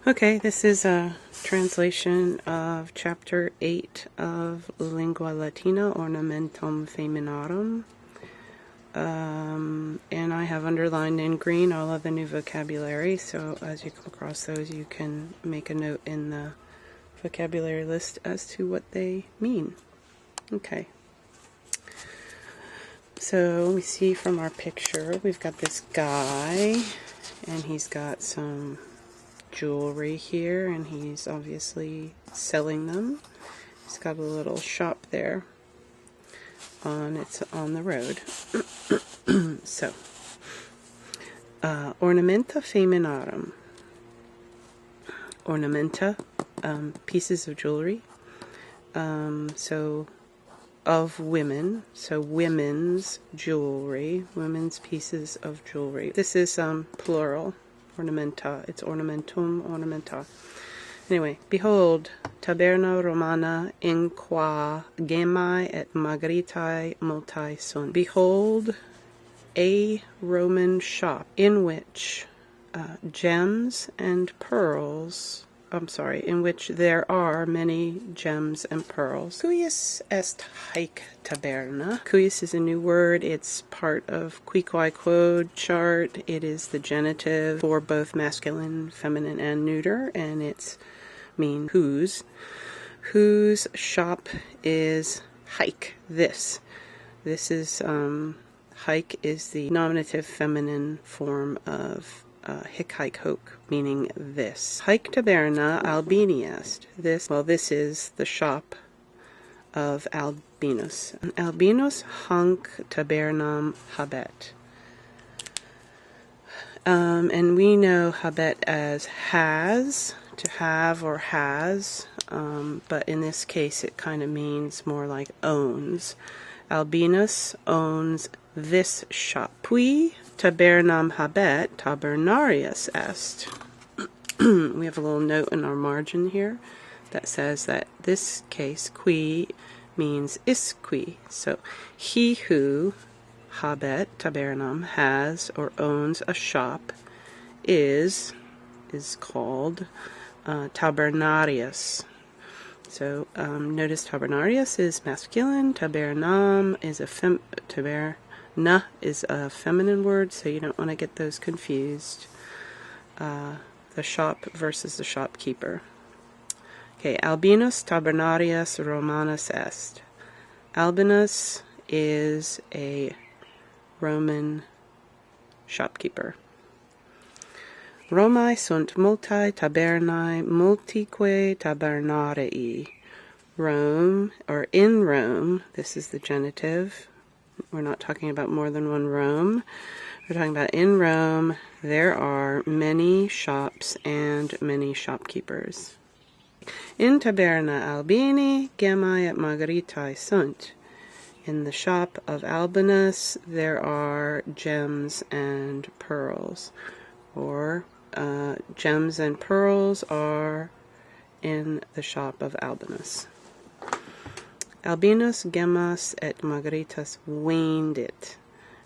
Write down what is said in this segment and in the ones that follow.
Okay, this is a translation of Chapter 8 of Lingua Latina Ornamentum Feminarum. And I have underlined in green all of the new vocabulary, so as you come across those, you can make a note in the vocabulary list as to what they mean. Okay. So we see from our picture, we've got this guy, and he's got some jewelry here, and he's obviously selling them. He's got a little shop there it's on the road. So ornamenta feminarum. Ornamenta, pieces of jewelry, so of women, so women's jewelry, women's pieces of jewelry. This is plural, ornamenta. It's ornamentum, ornamenta. Anyway, behold, taberna romana in qua gemmae et margaritae multae sunt. Behold, a Roman shop in which gems and pearls, in which there are many gems and pearls. Cujus est haec taberna. Cujus is a new word. It's part of qui quod chart. It is the genitive for both masculine, feminine, and neuter, and it's mean whose. Whose shop is haec, this. This is, haec is the nominative feminine form of hic haec hoc, meaning this. Haec taberna Albini est. This is the shop of Albinus. Albinus hanc tabernam habet. And we know habet as has, to have or has, but in this case it kind of means more like owns. Albinus owns this shop. Qui tabernam habet tabernarius est. We have a little note in our margin here that says that this case, qui, means is qui. So he who habet tabernam has or owns a shop is called tabernarius. So notice tabernarius is masculine, tabernam is taberna is a feminine word, so you don't want to get those confused. The shop versus the shopkeeper. Okay, Albinus tabernarius Romanus est. Albinus is a Roman shopkeeper. Romae sunt multae tabernae multique tabernarii. Rome, or in Rome, this is the genitive. We're not talking about more than one Rome. We're talking about in Rome, there are many shops and many shopkeepers. In taberna Albini gemmae et margaritae sunt. In the shop of Albinus, there are gems and pearls. Or gems and pearls are in the shop of Albinus. Albinus gemmas et margaritas vendit.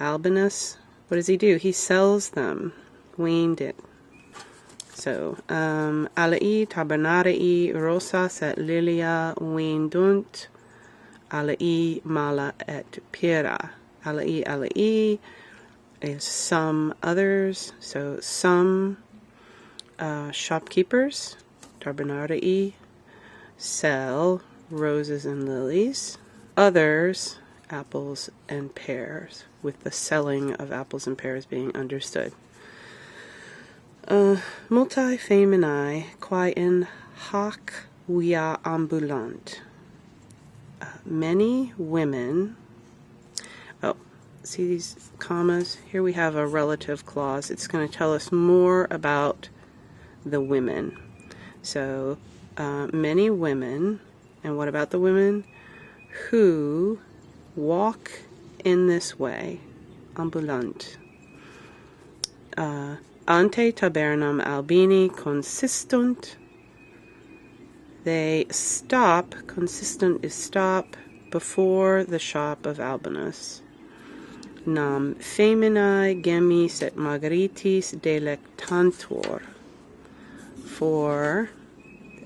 Albinus, what does he do? He sells them. Vendit. So, alii tabernarii rosas et lilia vendunt, alii mala et pyrrha. Alii is some others, so some shopkeepers, tabernarii, sell roses and lilies. Others, apples and pears, with the selling of apples and pears being understood. Multae feminae quae in hac via ambulant. Many women. See these commas? Here we have a relative clause. It's going to tell us more about the women. So, many women, and what about the women? Who walk in this way, ambulant. Ante tabernam Albini consistunt. They stop, consistent is stop, before the shop of Albinus. Nam feminae gemmis et margaritis delectantur. for,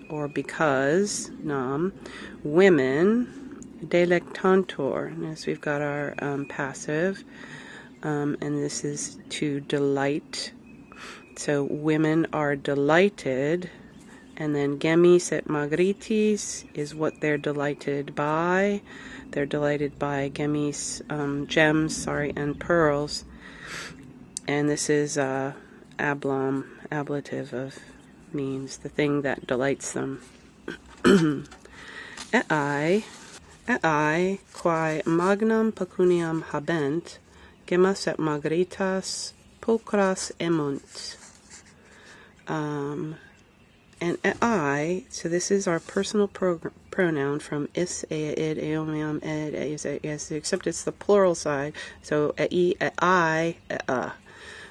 or because, nam, women, delectantur, and so we've got our passive, and this is to delight. So women are delighted, and then gemis et magritis is what they're delighted by. They're delighted by gemis, gems, and pearls. And this is ablative of means the thing that delights them. Ai quae magnam pecuniam habent, gemas et magritas pulchras emunt. And I, so this is our personal pronoun from is, id, eomiam, ed, es, except it's the plural side. So I,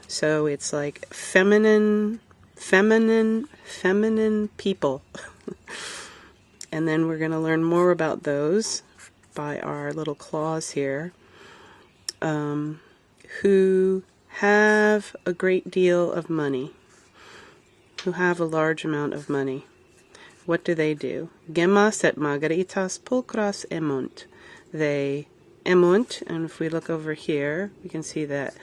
so it's like feminine people. And then we're going to learn more about those by our little clause here, who have a great deal of money, who have a large amount of money. What do? Gemas et magritas pulchras emunt. They emunt, and if we look over here, we can see that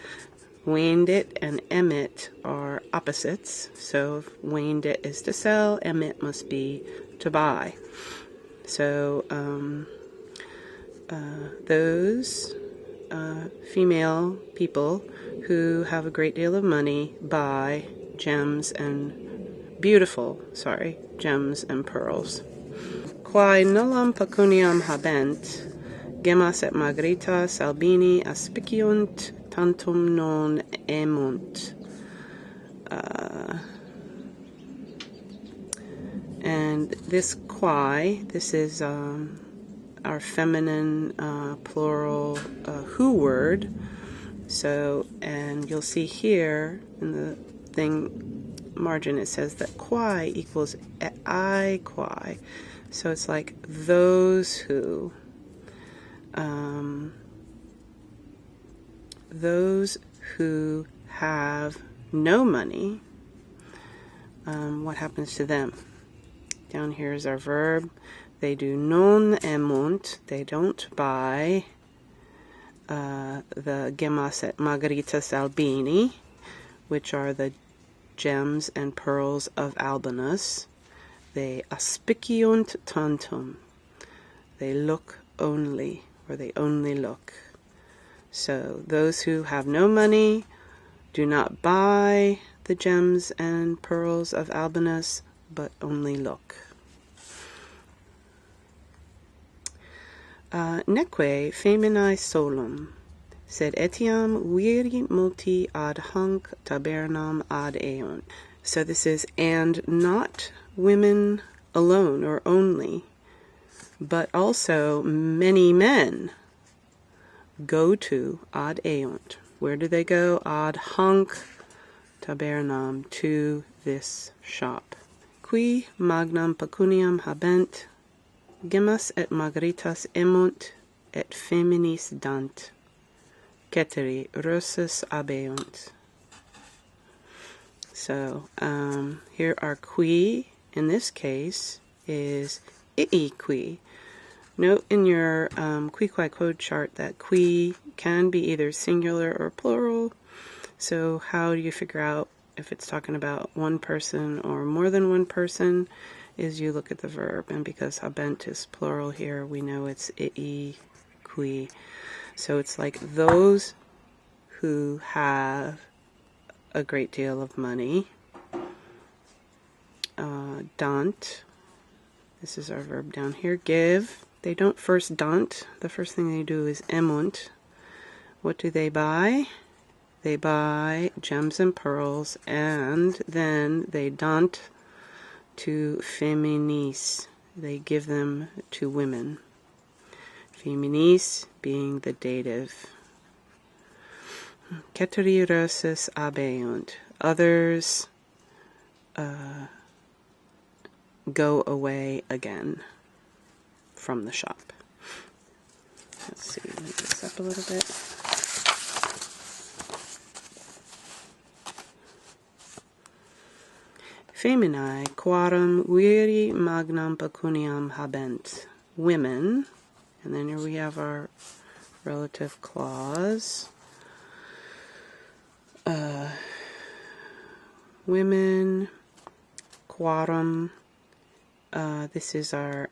vendit and emit are opposites. So if vendit is to sell, emit must be to buy. So those female people who have a great deal of money buy gems and gems and pearls. Quae nullam pecuniam habent, gemas et magritas albini aspiciunt, tantum non emunt. And this quae, this is our feminine plural who word. So, and you'll see here in the thing margin it says that quae equals I quae. So it's like those who have no money, what happens to them? Down here is our verb. They do non emunt, they don't buy the gemas et magritas albini, which are the gems and pearls of Albinus. They aspiciunt tantum. They look only, or they only look. So those who have no money do not buy the gems and pearls of Albinus, but only look. Neque feminae solum, sed etiam viri multi ad hanc tabernam ad eon. So this is, and not women alone or only, but also many men go to ad eont. Where do they go? Ad hanc tabernam, to this shop. Qui magnam pecuniam habent, gemas et magritas emunt, et feminis dant, ceteri rosas abeunt. So here our qui, in this case, is ii qui. Note in your qui quae quod chart that qui can be either singular or plural. So how do you figure out if it's talking about one person or more than one person? Is you look at the verb, and because habent is plural here, we know it's ii qui. So it's like those who have a great deal of money. Dant, this is our verb down here, give. They don't first dant. The first thing they do is emunt. What do they buy? They buy gems and pearls, and then they dant to feminis. They give them to women. Feminis being the dative. Ceteri rosas abeunt. Others go away again from the shop. Let's see, move this up a little bit. Feminae, quarum viri magnam pecuniam habent. Women, and then here we have our relative clause. Women, quarum, this is our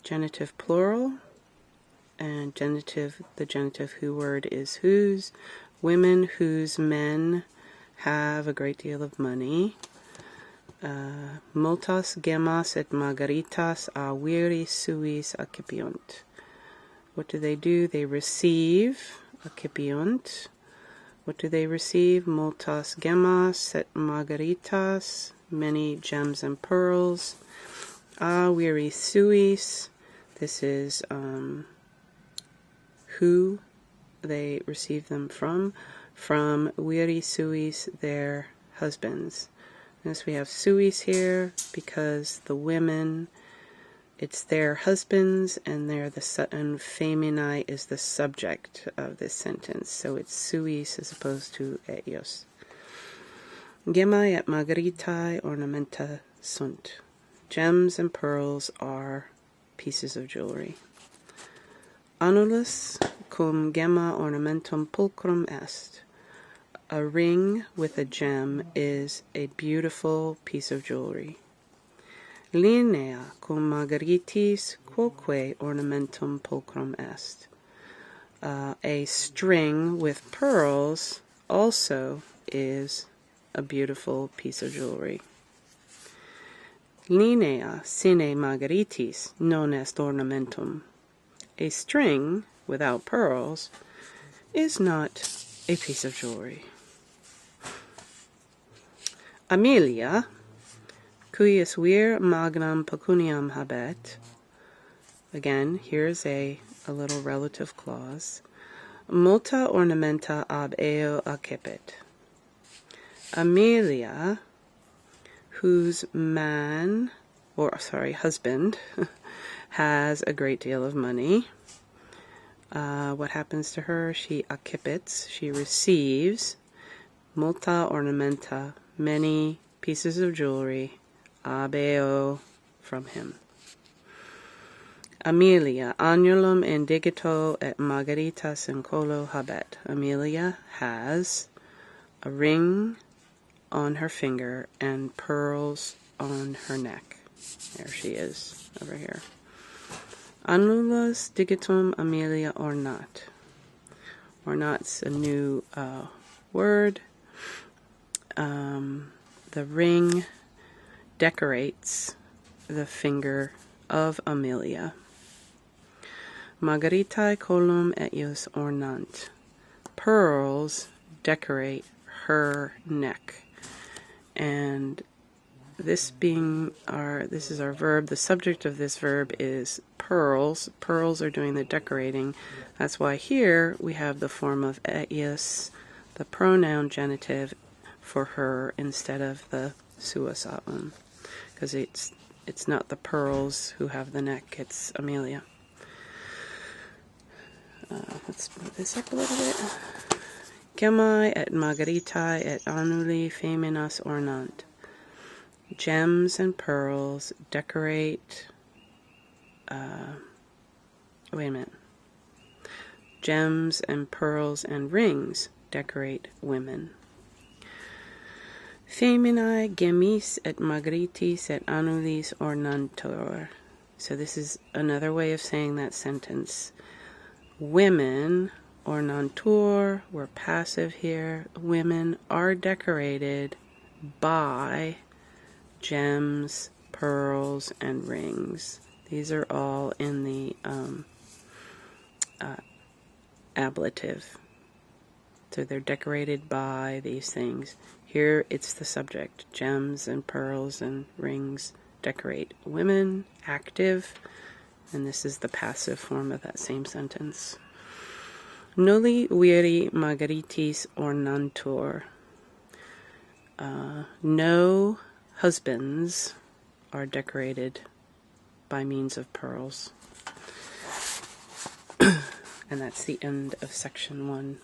genitive plural, and the genitive who word is whose. Women whose men have a great deal of money. Multas gemas et margaritas a viri suis accipiunt. What do? They receive, accipiunt. What do they receive? Multas gemas et margaritas, many gems and pearls. A viri suis, this is who they receive them from viri suis, their husbands. Notice we have suis here because the women, it's their husbands, and and feminae is the subject of this sentence. So it's suis as opposed to ellos. Gemmae et margaritae ornamenta sunt. Gems and pearls are pieces of jewelry. Annulus cum gemma ornamentum pulchrum est. A ring with a gem is a beautiful piece of jewelry. Linea cum margaritis quoque ornamentum pulchrum est. A string with pearls also is a beautiful piece of jewelry. Linea sine margaritis non est ornamentum. A string without pearls is not a piece of jewelry. Amelia, cuius vir magnam pecuniam habet. Again, here's a little relative clause. Multa ornamenta ab eo accepit. Amelia, whose husband, has a great deal of money. What happens to her? She accipits, she receives, multa ornamenta, many pieces of jewelry, ab eo, from him. Amelia, annulum indigito et margaritas in collo habet. Amelia has a ring on her finger and pearls on her neck. There she is, over here. Annulus digitum Amelia ornat. Ornat's a new word. The ring decorates the finger of Amelia. Margaritae collum etius ornant. Pearls decorate her neck. And this is our verb. The subject of this verb is pearls. Pearls are doing the decorating. That's why here we have the form of etius, the pronoun genitive, for her instead of the suis aum, because it's not the pearls who have the neck, it's Amelia. Let's move this up a little bit. Gemmae et margaritae et annuli feminas ornant. Gems and pearls decorate. Gems and pearls and rings decorate women. Feminae gemmis et margaritis et annulis ornantur. So this is another way of saying that sentence. Women, ornantur, we're passive here. Women are decorated by gems, pearls, and rings. These are all in the ablative. So they're decorated by these things. Here it's the subject. Gems and pearls and rings decorate women, active, and this is the passive form of that same sentence. Nulli viri margaritis ornantur. No husbands are decorated by means of pearls. And that's the end of section 1.